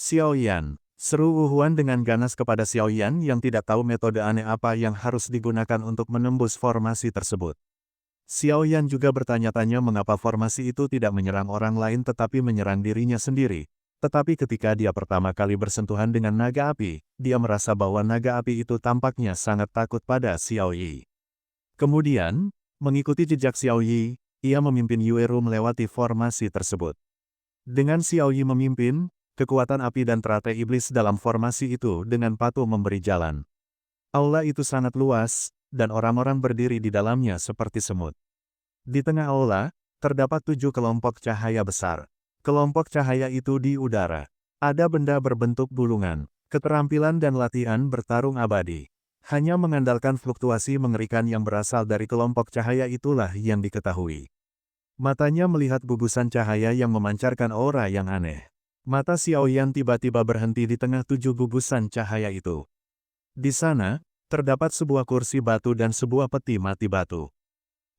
Xiao Yan, seru Wu Huan dengan ganas kepada Xiao Yan yang tidak tahu metode aneh apa yang harus digunakan untuk menembus formasi tersebut. Xiao Yan juga bertanya-tanya mengapa formasi itu tidak menyerang orang lain tetapi menyerang dirinya sendiri. Tetapi ketika dia pertama kali bersentuhan dengan naga api, dia merasa bahwa naga api itu tampaknya sangat takut pada Xiao Yi. Kemudian, mengikuti jejak Xiao Yi, ia memimpin Yueru melewati formasi tersebut. Dengan Xiao Yi memimpin, kekuatan api dan teratai iblis dalam formasi itu dengan patuh memberi jalan. Aula itu sangat luas, dan orang-orang berdiri di dalamnya seperti semut. Di tengah aula, terdapat 7 kelompok cahaya besar. Kelompok cahaya itu di udara. Ada benda berbentuk bulungan, keterampilan dan latihan bertarung abadi. Hanya mengandalkan fluktuasi mengerikan yang berasal dari kelompok cahaya itulah yang diketahui. Matanya melihat gugusan cahaya yang memancarkan aura yang aneh. Mata Xiao Yan tiba-tiba berhenti di tengah 7 gugusan cahaya itu. Di sana, terdapat sebuah kursi batu dan sebuah peti mati batu.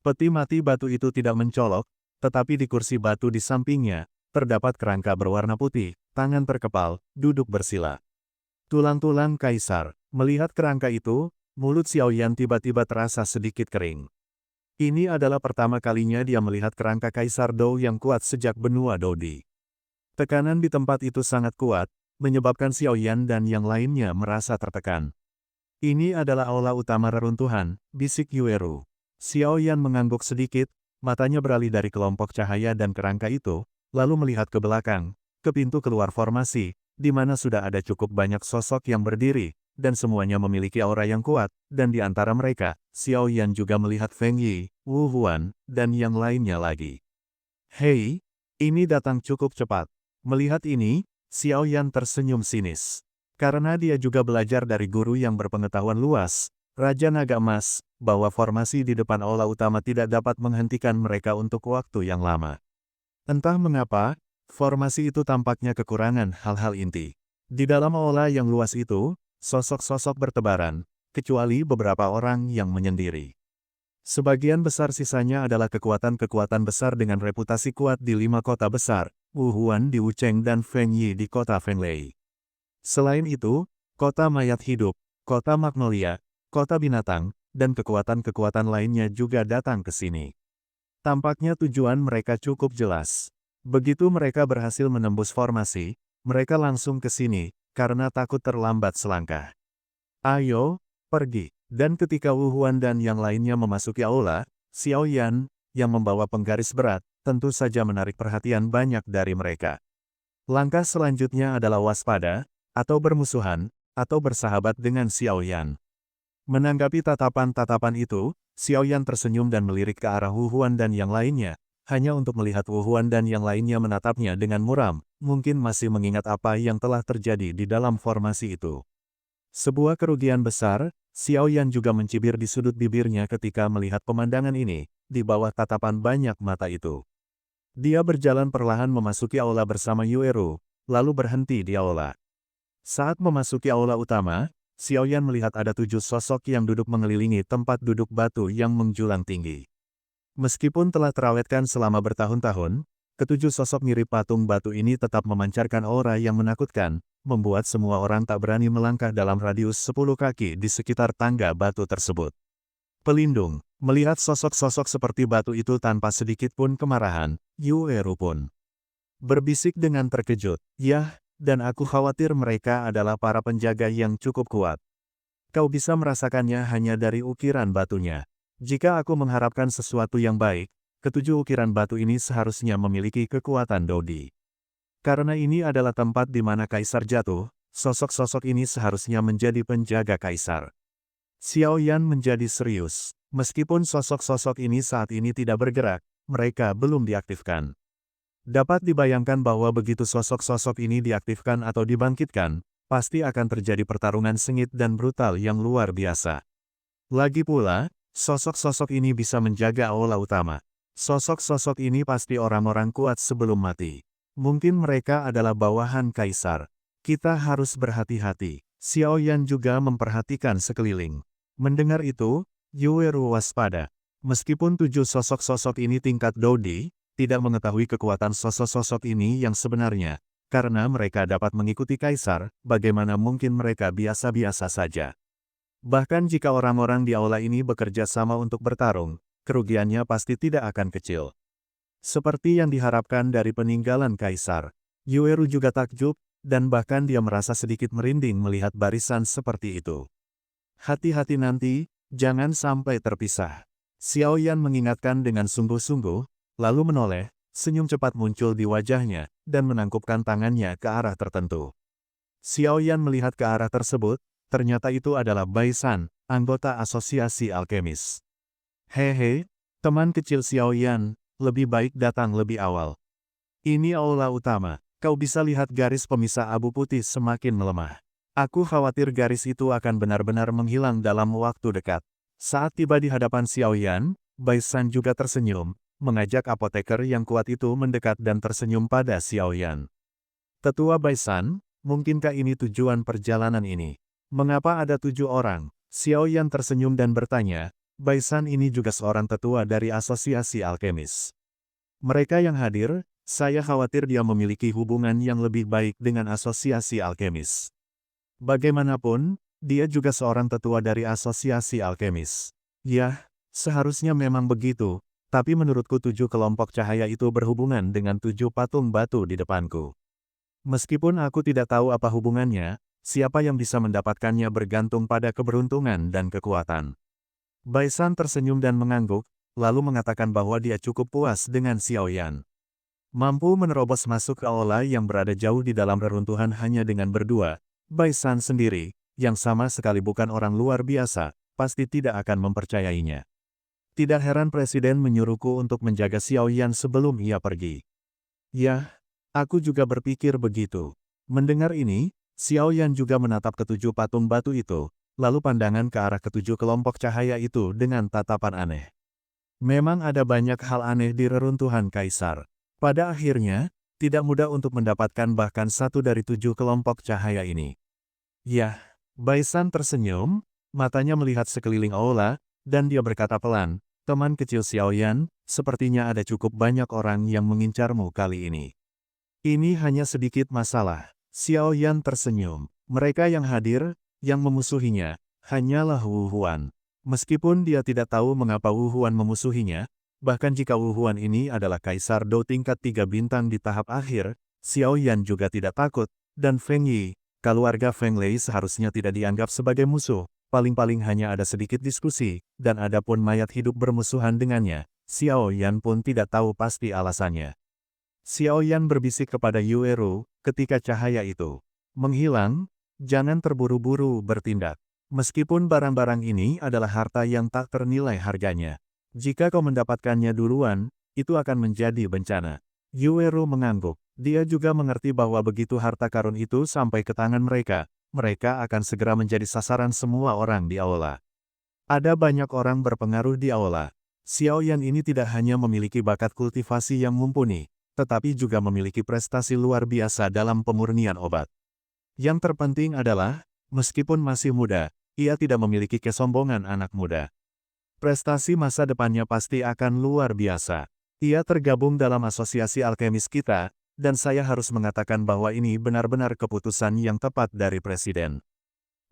Peti mati batu itu tidak mencolok, tetapi di kursi batu di sampingnya, terdapat kerangka berwarna putih, tangan terkepal, duduk bersila. Tulang-tulang kaisar, melihat kerangka itu, mulut Xiao Yan tiba-tiba terasa sedikit kering. Ini adalah pertama kalinya dia melihat kerangka kaisar Dou yang kuat sejak benua Dodi. Tekanan di tempat itu sangat kuat, menyebabkan Xiao Yan dan yang lainnya merasa tertekan. Ini adalah aula utama reruntuhan, bisik Yueru. Xiao Yan mengangguk sedikit, matanya beralih dari kelompok cahaya dan kerangka itu, lalu melihat ke belakang, ke pintu keluar formasi, di mana sudah ada cukup banyak sosok yang berdiri, dan semuanya memiliki aura yang kuat, dan di antara mereka, Xiao Yan juga melihat Feng Yi, Wu Huan, dan yang lainnya lagi. Hei, ini datang cukup cepat. Melihat ini, Xiao Yan tersenyum sinis. Karena dia juga belajar dari guru yang berpengetahuan luas, Raja Naga Emas, bahwa formasi di depan aula utama tidak dapat menghentikan mereka untuk waktu yang lama. Entah mengapa, formasi itu tampaknya kekurangan hal-hal inti. Di dalam aula yang luas itu, sosok-sosok bertebaran, kecuali beberapa orang yang menyendiri. Sebagian besar sisanya adalah kekuatan-kekuatan besar dengan reputasi kuat di 5 kota besar, Wu Huan di Wucheng dan Feng Yi di kota Fenglei. Selain itu, kota mayat hidup, kota magnolia, kota binatang, dan kekuatan-kekuatan lainnya juga datang ke sini. Tampaknya tujuan mereka cukup jelas. Begitu mereka berhasil menembus formasi, mereka langsung ke sini, karena takut terlambat selangkah. Ayo, pergi. Dan ketika Wu Huan dan yang lainnya memasuki aula, Xiao Yan, yang membawa penggaris berat, tentu saja menarik perhatian banyak dari mereka. Langkah selanjutnya adalah waspada, atau bermusuhan, atau bersahabat dengan Xiao Yan. Menanggapi tatapan-tatapan itu, Xiao Yan tersenyum dan melirik ke arah Wu Huan dan yang lainnya, hanya untuk melihat Wu Huan dan yang lainnya menatapnya dengan muram, mungkin masih mengingat apa yang telah terjadi di dalam formasi itu. Sebuah kerugian besar, Xiao Yan juga mencibir di sudut bibirnya ketika melihat pemandangan ini, di bawah tatapan banyak mata itu. Dia berjalan perlahan memasuki aula bersama Yueru, lalu berhenti di aula. Saat memasuki aula utama, Xiao Yan melihat ada 7 sosok yang duduk mengelilingi tempat duduk batu yang menjulang tinggi. Meskipun telah terawetkan selama bertahun-tahun, ketujuh sosok mirip patung batu ini tetap memancarkan aura yang menakutkan, membuat semua orang tak berani melangkah dalam radius 10 kaki di sekitar tangga batu tersebut. Pelindung, melihat sosok-sosok seperti batu itu tanpa sedikit pun kemarahan, Yueru pun berbisik dengan terkejut, "Yah, dan aku khawatir mereka adalah para penjaga yang cukup kuat. Kau bisa merasakannya hanya dari ukiran batunya. Jika aku mengharapkan sesuatu yang baik, ketujuh ukiran batu ini seharusnya memiliki kekuatan Dodi. Karena ini adalah tempat di mana kaisar jatuh, sosok-sosok ini seharusnya menjadi penjaga kaisar." Xiao Yan menjadi serius. Meskipun sosok-sosok ini saat ini tidak bergerak, mereka belum diaktifkan. Dapat dibayangkan bahwa begitu sosok-sosok ini diaktifkan atau dibangkitkan, pasti akan terjadi pertarungan sengit dan brutal yang luar biasa. Lagi pula, sosok-sosok ini bisa menjaga aula utama. Sosok-sosok ini pasti orang-orang kuat sebelum mati. Mungkin mereka adalah bawahan kaisar. Kita harus berhati-hati. Xiao Yan juga memperhatikan sekeliling. Mendengar itu, Yueru waspada. Meskipun 7 sosok-sosok ini tingkat Dodi, tidak mengetahui kekuatan sosok-sosok ini yang sebenarnya, karena mereka dapat mengikuti kaisar, bagaimana mungkin mereka biasa-biasa saja. Bahkan jika orang-orang di aula ini bekerja sama untuk bertarung, kerugiannya pasti tidak akan kecil. Seperti yang diharapkan dari peninggalan kaisar, Yueru juga takjub, dan bahkan dia merasa sedikit merinding melihat barisan seperti itu. Hati-hati nanti, jangan sampai terpisah. Xiao Yan mengingatkan dengan sungguh-sungguh, lalu menoleh, senyum cepat muncul di wajahnya, dan menangkupkan tangannya ke arah tertentu. Xiao Yan melihat ke arah tersebut, ternyata itu adalah Bai San, anggota asosiasi alkemis. Hehe, teman kecil Xiao Yan, lebih baik datang lebih awal. Ini aula utama, kau bisa lihat garis pemisah abu putih semakin melemah. Aku khawatir garis itu akan benar-benar menghilang dalam waktu dekat. Saat tiba di hadapan Xiao Yan, Bai San juga tersenyum, mengajak apoteker yang kuat itu mendekat dan tersenyum pada Xiao Yan. Tetua Bai San, mungkinkah ini tujuan perjalanan ini? Mengapa ada 7 orang? Xiao Yan tersenyum dan bertanya, Bai San ini juga seorang tetua dari asosiasi alkemis. Mereka yang hadir, saya khawatir dia memiliki hubungan yang lebih baik dengan asosiasi alkemis. Bagaimanapun, dia juga seorang tetua dari asosiasi alkemis. Ya, seharusnya memang begitu, tapi menurutku 7 kelompok cahaya itu berhubungan dengan 7 patung batu di depanku. Meskipun aku tidak tahu apa hubungannya, siapa yang bisa mendapatkannya bergantung pada keberuntungan dan kekuatan. Bai San tersenyum dan mengangguk, lalu mengatakan bahwa dia cukup puas dengan Xiao Yan. Mampu menerobos masuk ke aula yang berada jauh di dalam reruntuhan hanya dengan berdua, Bai San sendiri, yang sama sekali bukan orang luar biasa, pasti tidak akan mempercayainya. Tidak heran Presiden menyuruhku untuk menjaga Xiao Yan sebelum ia pergi. Ya, aku juga berpikir begitu. Mendengar ini, Xiao Yan juga menatap ketujuh patung batu itu, lalu pandangan ke arah ketujuh kelompok cahaya itu dengan tatapan aneh. Memang ada banyak hal aneh di reruntuhan kaisar. Pada akhirnya, tidak mudah untuk mendapatkan bahkan satu dari 7 kelompok cahaya ini. Yah, Bai San tersenyum, matanya melihat sekeliling aula, dan dia berkata pelan, teman kecil Xiao Yan, sepertinya ada cukup banyak orang yang mengincarmu kali ini. Ini hanya sedikit masalah. Xiao Yan tersenyum. Mereka yang hadir, yang memusuhinya, hanyalah Wu Huan. Meskipun dia tidak tahu mengapa Wu Huan memusuhinya, bahkan jika Wu Huan ini adalah Kaisar Dou tingkat 3 bintang di tahap akhir, Xiao Yan juga tidak takut, dan Feng Yi, keluarga Feng Lei seharusnya tidak dianggap sebagai musuh, paling-paling hanya ada sedikit diskusi, dan adapun mayat hidup bermusuhan dengannya, Xiao Yan pun tidak tahu pasti alasannya. Xiao Yan berbisik kepada Yueru, ketika cahaya itu menghilang, jangan terburu-buru bertindak. Meskipun barang-barang ini adalah harta yang tak ternilai harganya. Jika kau mendapatkannya duluan, itu akan menjadi bencana. Yueru mengangguk. Dia juga mengerti bahwa begitu harta karun itu sampai ke tangan mereka, mereka akan segera menjadi sasaran semua orang di aula. Ada banyak orang berpengaruh di aula. Xiao Yan ini tidak hanya memiliki bakat kultivasi yang mumpuni, tetapi juga memiliki prestasi luar biasa dalam pemurnian obat. Yang terpenting adalah, meskipun masih muda, ia tidak memiliki kesombongan anak muda. Prestasi masa depannya pasti akan luar biasa. Ia tergabung dalam asosiasi alkemis kita, dan saya harus mengatakan bahwa ini benar-benar keputusan yang tepat dari Presiden.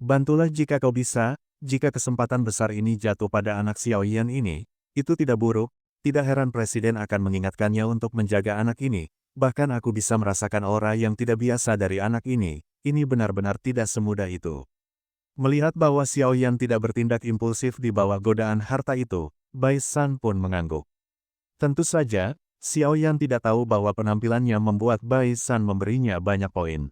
Bantulah jika kau bisa, jika kesempatan besar ini jatuh pada anak Xiao Yan ini, itu tidak buruk, tidak heran Presiden akan mengingatkannya untuk menjaga anak ini, bahkan aku bisa merasakan aura yang tidak biasa dari anak ini benar-benar tidak semudah itu. Melihat bahwa Xiao Yan tidak bertindak impulsif di bawah godaan harta itu, Bai San pun mengangguk. Tentu saja, Xiao Yan tidak tahu bahwa penampilannya membuat Bai San memberinya banyak poin.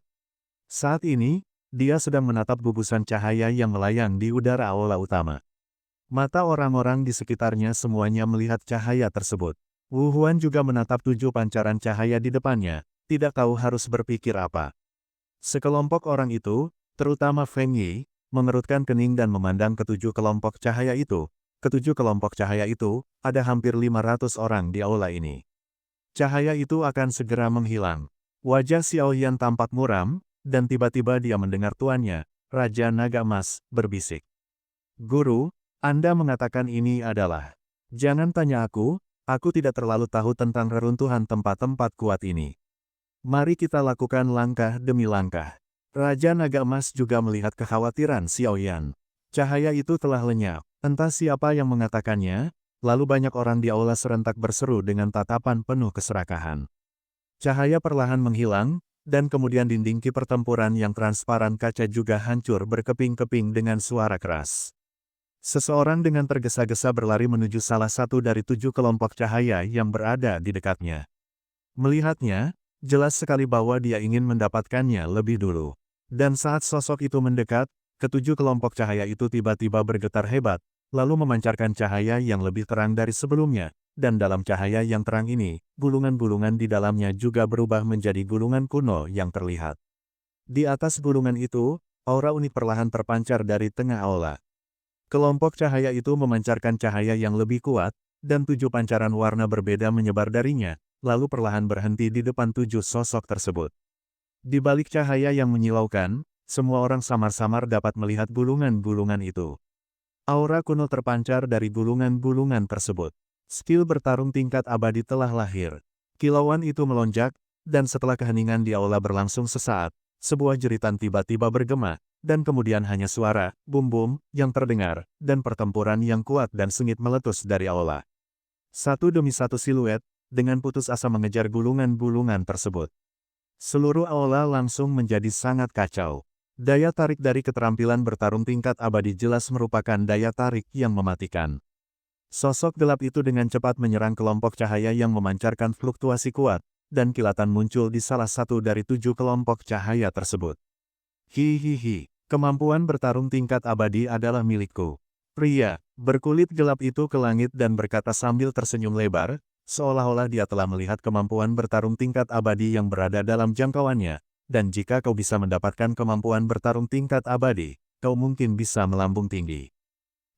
Saat ini, dia sedang menatap gugusan cahaya yang melayang di udara aula utama. Mata orang-orang di sekitarnya semuanya melihat cahaya tersebut. Wu Huan juga menatap 7 pancaran cahaya di depannya, tidak tahu harus berpikir apa. Sekelompok orang itu, terutama Feng Yi, mengerutkan kening dan memandang ketujuh kelompok cahaya itu. Ketujuh kelompok cahaya itu, ada hampir 500 orang di aula ini. Cahaya itu akan segera menghilang. Wajah Xiao Yan tampak muram, dan tiba-tiba dia mendengar tuannya, Raja Naga Emas, berbisik. Guru, Anda mengatakan ini adalah. Jangan tanya aku tidak terlalu tahu tentang reruntuhan tempat-tempat kuat ini. Mari kita lakukan langkah demi langkah. Raja Naga Emas juga melihat kekhawatiran Xiaoyan. Cahaya itu telah lenyap. Entah siapa yang mengatakannya, lalu banyak orang di aula serentak berseru dengan tatapan penuh keserakahan. Cahaya perlahan menghilang, dan kemudian dinding ki pertempuran yang transparan kaca juga hancur berkeping-keping dengan suara keras. Seseorang dengan tergesa-gesa berlari menuju salah satu dari 7 kelompok cahaya yang berada di dekatnya. Melihatnya, jelas sekali bahwa dia ingin mendapatkannya lebih dulu. Dan saat sosok itu mendekat, ketujuh kelompok cahaya itu tiba-tiba bergetar hebat, lalu memancarkan cahaya yang lebih terang dari sebelumnya, dan dalam cahaya yang terang ini, gulungan-gulungan di dalamnya juga berubah menjadi gulungan kuno yang terlihat. Di atas gulungan itu, aura unik perlahan terpancar dari tengah aula. Kelompok cahaya itu memancarkan cahaya yang lebih kuat, dan 7 pancaran warna berbeda menyebar darinya, lalu perlahan berhenti di depan 7 sosok tersebut. Di balik cahaya yang menyilaukan, semua orang samar-samar dapat melihat gulungan-gulungan itu. Aura kuno terpancar dari gulungan-gulungan tersebut. Skill bertarung tingkat abadi telah lahir. Kilauan itu melonjak, dan setelah keheningan di aula berlangsung sesaat, sebuah jeritan tiba-tiba bergema, dan kemudian hanya suara, bum-bum, yang terdengar, dan pertempuran yang kuat dan sengit meletus dari aula. Satu demi satu siluet, dengan putus asa mengejar gulungan-gulungan tersebut. Seluruh aula langsung menjadi sangat kacau. Daya tarik dari keterampilan bertarung tingkat abadi jelas merupakan daya tarik yang mematikan. Sosok gelap itu dengan cepat menyerang kelompok cahaya yang memancarkan fluktuasi kuat, dan kilatan muncul di salah satu dari 7 kelompok cahaya tersebut. Hihihi, kemampuan bertarung tingkat abadi adalah milikku. Pria berkulit gelap itu ke langit dan berkata sambil tersenyum lebar, seolah-olah dia telah melihat kemampuan bertarung tingkat abadi yang berada dalam jangkauannya, dan jika kau bisa mendapatkan kemampuan bertarung tingkat abadi, kau mungkin bisa melambung tinggi.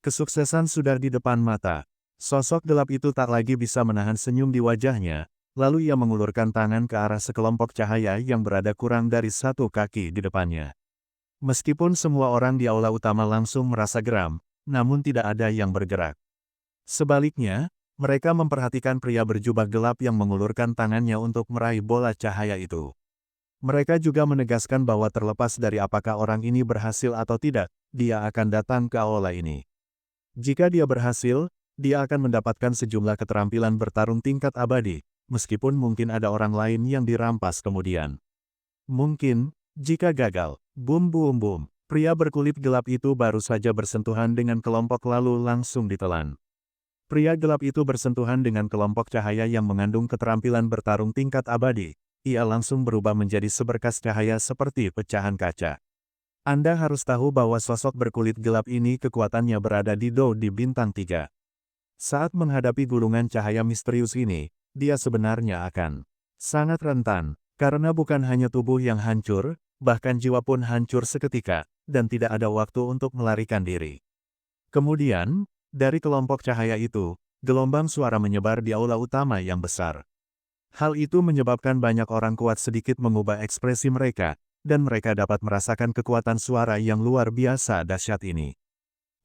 Kesuksesan sudah di depan mata. Sosok gelap itu tak lagi bisa menahan senyum di wajahnya, lalu ia mengulurkan tangan ke arah sekelompok cahaya yang berada kurang dari 1 kaki di depannya. Meskipun semua orang di aula utama langsung merasa geram, namun tidak ada yang bergerak. Sebaliknya, mereka memperhatikan pria berjubah gelap yang mengulurkan tangannya untuk meraih bola cahaya itu. Mereka juga menegaskan bahwa terlepas dari apakah orang ini berhasil atau tidak, dia akan datang ke aula ini. Jika dia berhasil, dia akan mendapatkan sejumlah keterampilan bertarung tingkat abadi, meskipun mungkin ada orang lain yang dirampas kemudian. Mungkin, jika gagal, bum, pria berkulit gelap itu baru saja bersentuhan dengan kelompok lalu langsung ditelan. Pria gelap itu bersentuhan dengan kelompok cahaya yang mengandung keterampilan bertarung tingkat abadi, ia langsung berubah menjadi seberkas cahaya seperti pecahan kaca. Anda harus tahu bahwa sosok berkulit gelap ini kekuatannya berada di bintang 3. Saat menghadapi gulungan cahaya misterius ini, dia sebenarnya akan sangat rentan, karena bukan hanya tubuh yang hancur, bahkan jiwa pun hancur seketika, dan tidak ada waktu untuk melarikan diri. Kemudian, dari kelompok cahaya itu, gelombang suara menyebar di aula utama yang besar. Hal itu menyebabkan banyak orang kuat sedikit mengubah ekspresi mereka, dan mereka dapat merasakan kekuatan suara yang luar biasa dahsyat ini.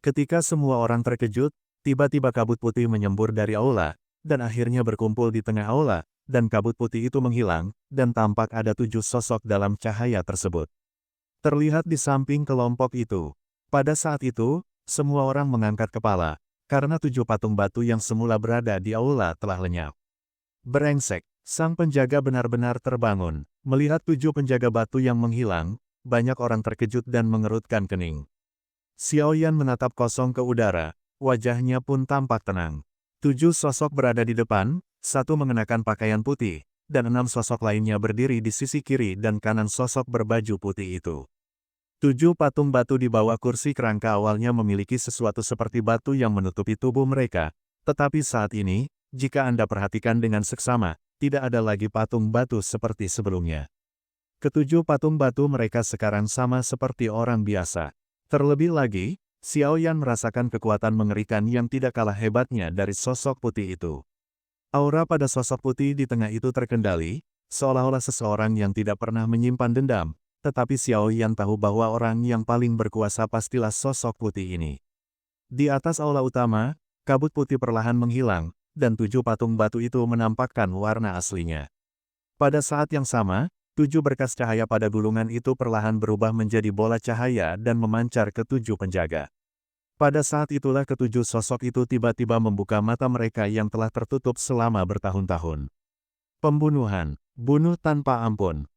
Ketika semua orang terkejut, tiba-tiba kabut putih menyembur dari aula, dan akhirnya berkumpul di tengah aula, dan kabut putih itu menghilang, dan tampak ada 7 sosok dalam cahaya tersebut. Terlihat di samping kelompok itu. Pada saat itu, semua orang mengangkat kepala, karena 7 patung batu yang semula berada di aula telah lenyap. Brengsek, sang penjaga benar-benar terbangun. Melihat 7 penjaga batu yang menghilang, banyak orang terkejut dan mengerutkan kening. Xiaoyan menatap kosong ke udara, wajahnya pun tampak tenang. 7 sosok berada di depan, 1 mengenakan pakaian putih, dan 6 sosok lainnya berdiri di sisi kiri dan kanan sosok berbaju putih itu. 7 patung batu di bawah kursi kerangka awalnya memiliki sesuatu seperti batu yang menutupi tubuh mereka, tetapi saat ini, jika Anda perhatikan dengan seksama, tidak ada lagi patung batu seperti sebelumnya. Ketujuh patung batu mereka sekarang sama seperti orang biasa. Terlebih lagi, Xiaoyan merasakan kekuatan mengerikan yang tidak kalah hebatnya dari sosok putih itu. Aura pada sosok putih di tengah itu terkendali, seolah-olah seseorang yang tidak pernah menyimpan dendam, tetapi Xiaoyan tahu bahwa orang yang paling berkuasa pastilah sosok putih ini. Di atas aula utama, kabut putih perlahan menghilang, dan 7 patung batu itu menampakkan warna aslinya. Pada saat yang sama, 7 berkas cahaya pada gulungan itu perlahan berubah menjadi bola cahaya dan memancar ke 7 penjaga. Pada saat itulah ketujuh sosok itu tiba-tiba membuka mata mereka yang telah tertutup selama bertahun-tahun. Pembunuhan, bunuh tanpa ampun.